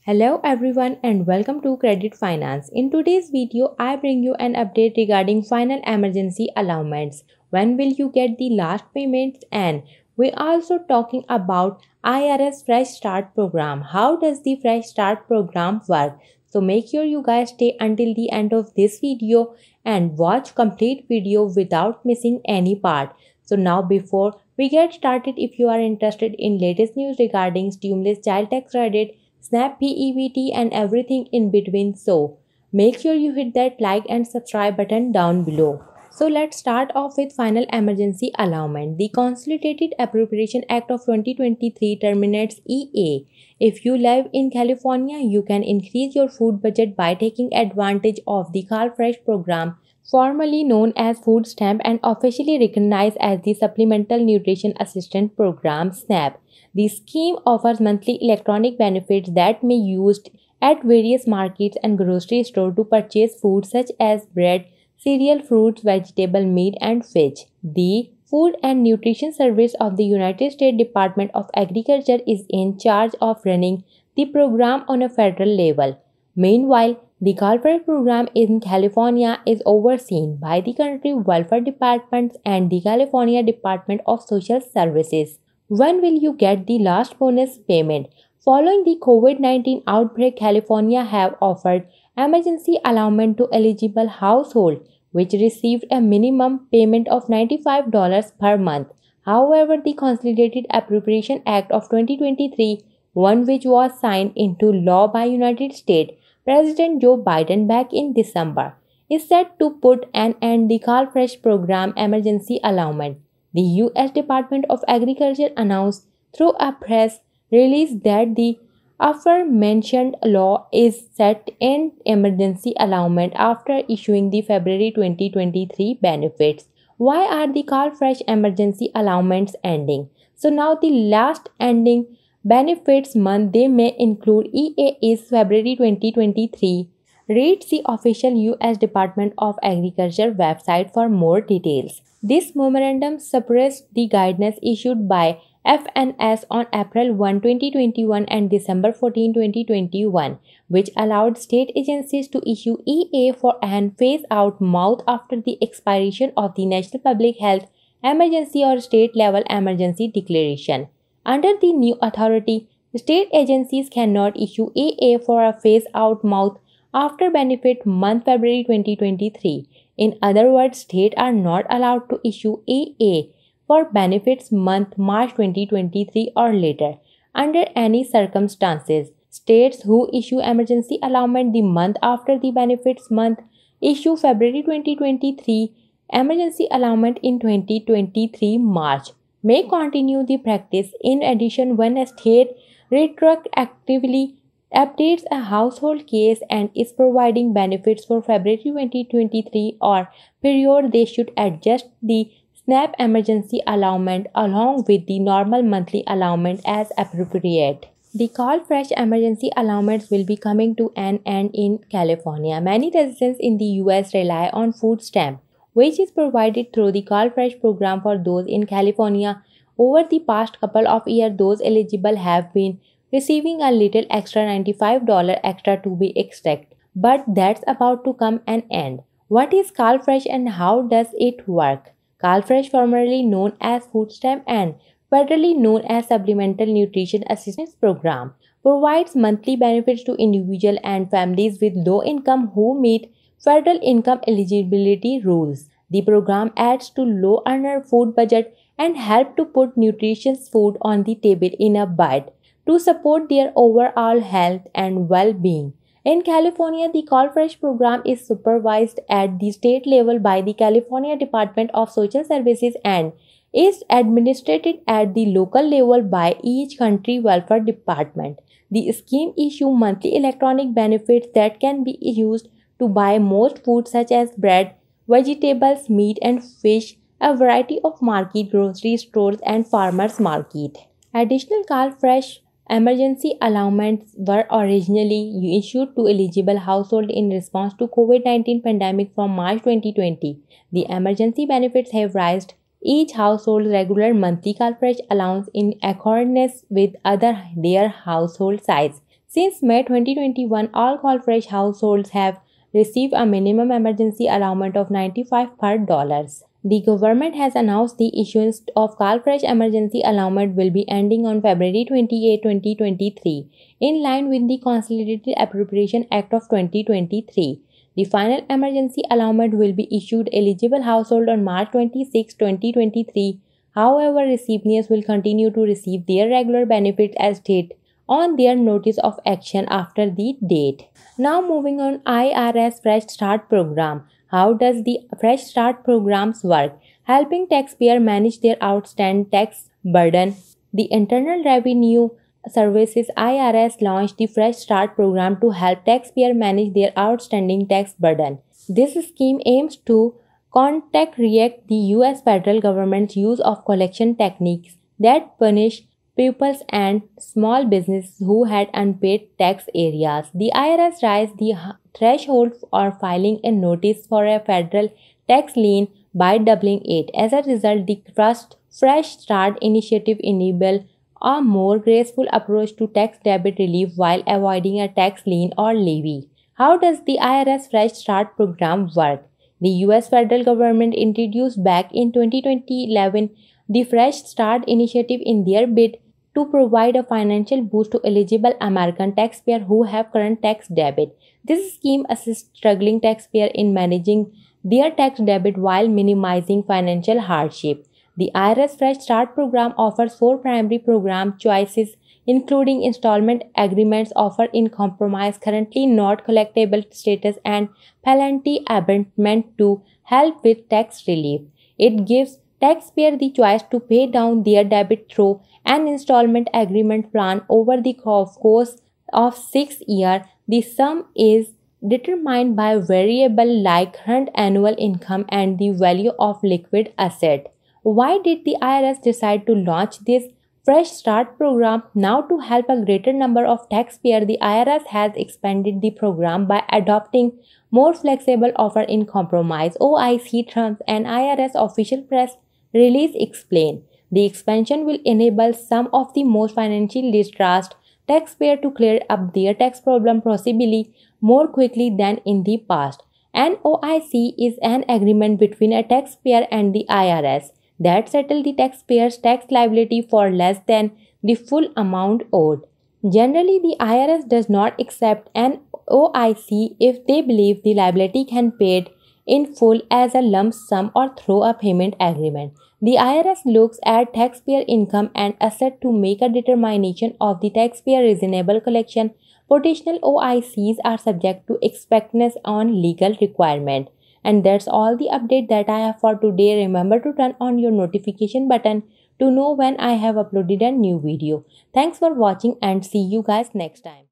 Hello everyone and welcome to Credit Finance. In today's video, I bring you an update regarding final emergency allowance. When will you get the last payments? And we're also talking about IRS Fresh Start program. How does the Fresh Start program work? So make sure you guys stay until the end of this video and watch complete video without missing any part. So now before we get started, if you are interested in latest news regarding stimulus child tax credit, SNAP, PEBT and everything in between, so make sure you hit that like and subscribe button down below. So let's start off with final emergency allowance. The Consolidated Appropriation Act of 2023 terminates EA. If you live in California, you can increase your food budget by taking advantage of the Call Fresh program, formerly known as food stamp and officially recognized as the Supplemental Nutrition Assistance Program (SNAP). The scheme offers monthly electronic benefits that may be used at various markets and grocery stores to purchase food such as bread, cereal, fruits, vegetable, meat, and fish. The Food and Nutrition Service of the United States Department of Agriculture is in charge of running the program on a federal level. Meanwhile, the Call Fresh program in California is overseen by the Country Welfare Department and the California Department of Social Services. When will you get the last bonus payment? Following the COVID-19 outbreak, California have offered emergency allowance to eligible households, which received a minimum payment of $95 per month. However, the Consolidated Appropriation Act of 2023, one which was signed into law by United States President Joe Biden back in December, is set to put an end to the Call Fresh program emergency allowance. The U.S. Department of Agriculture announced through a press release that the aforementioned law is set to end emergency allowance after issuing the February 2023 benefits. Why are the Call Fresh emergency allowance ending? So now the last ending benefits month they may include EA is February 2023. Read the official U.S. Department of Agriculture website for more details. This memorandum suppressed the guidance issued by FNS on April 1, 2021 and December 14, 2021, which allowed state agencies to issue EA for and phase-out month after the expiration of the National Public Health Emergency or state-level emergency declaration. Under the new authority, state agencies cannot issue EA for a phase-out month after benefit month February 2023. In other words, states are not allowed to issue EA for benefits month March 2023 or later. Under any circumstances, states who issue emergency allowance the month after the benefits month issue February 2023 emergency allowance in 2023 March may continue the practice. In addition, when a state retroactively updates a household case and is providing benefits for February 2023 or period, they should adjust the SNAP emergency allowance along with the normal monthly allowance as appropriate. The Call Fresh emergency allowance will be coming to an end in California. Many residents in the US rely on food stamp, which is provided through the Call Fresh program for those in California. Over the past couple of years, those eligible have been receiving a little extra $95 extra to be exact, but that's about to come an end. What is Call Fresh and how does it work? Call Fresh, formerly known as Food Stamp and federally known as Supplemental Nutrition Assistance Program, provides monthly benefits to individuals and families with low income who meet federal income eligibility rules. The program adds to low earner food budget and help to put nutritious food on the table in a bite to support their overall health and well-being. In California, the Call Fresh program is supervised at the state level by the California Department of Social Services and is administered at the local level by each Country Welfare Department. The scheme issues monthly electronic benefits that can be used to buy most food such as bread, vegetables, meat and fish, a variety of market, grocery stores and farmers market. Additional Call Fresh emergency allowances were originally issued to eligible households in response to COVID-19 pandemic from March 2020. The emergency benefits have raised each household's regular monthly Call Fresh allowance in accordance with their household size. Since May 2021, all coal-fresh households have received a minimum emergency allowance of 95 per dollars. The government has announced the issuance of coal-fresh emergency allowance will be ending on February 28, 2023, in line with the Consolidated Appropriation Act of 2023. The final emergency allowance will be issued eligible household on March 26, 2023. However, recipients will continue to receive their regular benefits as stated on their notice of action after the date. Now moving on, IRS Fresh Start Program. How does the Fresh Start programs work? Helping taxpayers manage their outstanding tax burden. The Internal Revenue Services (IRS) launched the Fresh Start program to help taxpayers manage their outstanding tax burden. This scheme aims to counteract the US federal government's use of collection techniques that punish people and small businesses who had unpaid tax arrears. The IRS raised the threshold for filing a notice for a federal tax lien by doubling it. As a result, the Fresh Start initiative enabled a more graceful approach to tax debt relief while avoiding a tax lien or levy. How does the IRS Fresh Start program work? The US federal government introduced back in 2011 the Fresh Start initiative in their bid to provide a financial boost to eligible American taxpayers who have current tax debt. This scheme assists struggling taxpayers in managing their tax debt while minimizing financial hardship. The IRS Fresh Start program offers 4 primary program choices, including installment agreements, offer in compromise, currently not collectible status, and penalty abatement to help with tax relief. It gives taxpayers the choice to pay down their debt through an installment agreement plan over the course of 6 years. The sum is determined by variables like current annual income and the value of liquid asset. Why did the IRS decide to launch this Fresh Start program? Now, to help a greater number of taxpayers, the IRS has expanded the program by adopting more flexible offer in compromise (OIC) terms. An IRS official press release explained. The expansion will enable some of the most financially distressed taxpayers to clear up their tax problem possibly more quickly than in the past. An OIC is an agreement between a taxpayer and the IRS that settle the taxpayer's tax liability for less than the full amount owed. Generally, the IRS does not accept an OIC if they believe the liability can be paid in full as a lump sum or through a payment agreement. The IRS looks at taxpayer income and asset to make a determination of the taxpayer reasonable collection. Potential OICs are subject to expectness on legal requirement. And that's all the update that I have for today. Remember to turn on your notification button to know when I have uploaded a new video. Thanks for watching and see you guys next time.